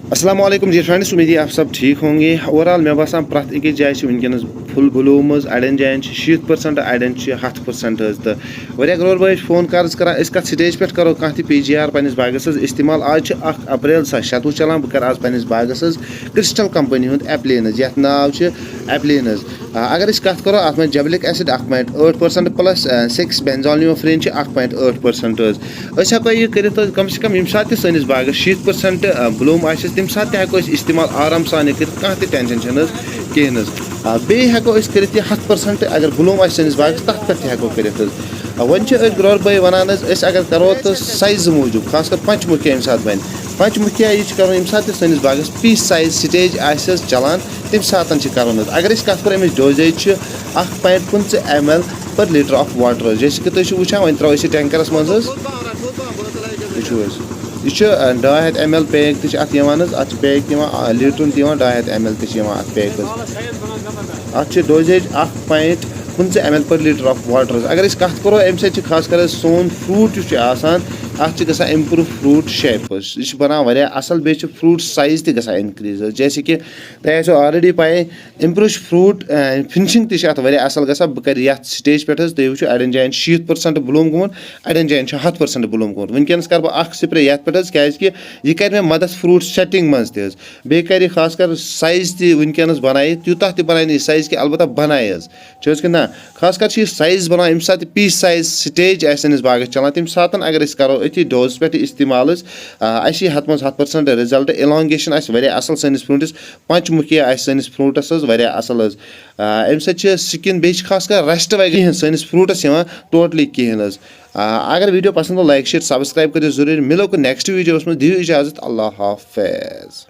अस्सलाम वालेकुम जी फ्रेंड्स, उम्मीद है आप सब ठीक होंगे। ओवरऑल मैं बसान प्रत अकिस जाए वनकस फुल ब्लूम अड़न जायन 70% अड़न 100% तो वह ग्रोवर भाई फोन कर्ज कर कत स्टेज पे करो कह PGR पन्निस बागस इस्तेमाल। आज 1 अप्रैल 2026 चलान बह कर आज पन्निस बागस क्रिस्टल कंपनी हुंद एप्लिन ये नाव एप्लिन। अगर कत करो अत में जबलिक एसिड 1.8% प्लस 6 बेंजोलियोफ्रेन 1.8%। हेको यह कर कम से कम यम सात सैनिस बागस 70% ब्लूम तम सात हेको इस्तेमाल आराम सान कह टेंशन कहें। बे हेको कर 100% अगर ब्लूम सैनिस बागस तथ पे हेको कर। वन ग्रोवर भाई वनान अगर करो तो साइज मूजूब खास कर पंचमुखिया यम सात बन पंचमुखिया यह करो यम सात सैनिस बागस पीस साइज स्टेज चलान तम सात करो। अगर कत करो अमिच डोजेज 1.15 ml पर लीटर ऑफ वाटर जैसे कि तुम वुचान वन त्रो टैंकरस मज यह 200 ml पैक अत पैक लीटर 200 ml पैक अत डोजेज 1.15 ml पर लीटर ऑफ वाटर। अगर कत करो अम सत खास कर सोन फ्रूट अत ग इम्प्रूव फ्रूट शेप यह बनान वारिया असल बे फ्रूट साइज तक इनक्रीज जैसे कि तुम ऑलरेडी पाए इम्प्रूव फ्रूट फिनिशिंग तक वारिया असल ग बह कर ये स्टेज पे तुम वो अड़न जायन 70% ब्लूम गोमुत अड़न जायन 100% ब्लूम गोमुत। वनकस कर बह स्प्रे ये पे क्या यह कर मे मदद फ्रूट सेटिंग मज बे कर खास कर साइज तनकस बनाई तूतः बनाई साइज कि अलबत्ता बनाई कि ना खास कर साइज बना यम सात पीस साइज स्टेज सैनिस बागस चलान तम सात अगर करो अथी डोज पे इस्तेमाल हत मज 100% रिजल्ट elongation असल सैनिस फ्रूटस पंचमुखिया सैनिस फ्रूटस असल अम सत स्किन बे खास कर रेस्ट वगैरह सैनिस फ्रूटस टोटली कहें। अगर वीडियो पसंद हो लाइक शेयर सब्सक्राइब करो जरूर। मिलो नेक्स्ट वीडियो में दियो इजाजत। अल्लाह हाफिज।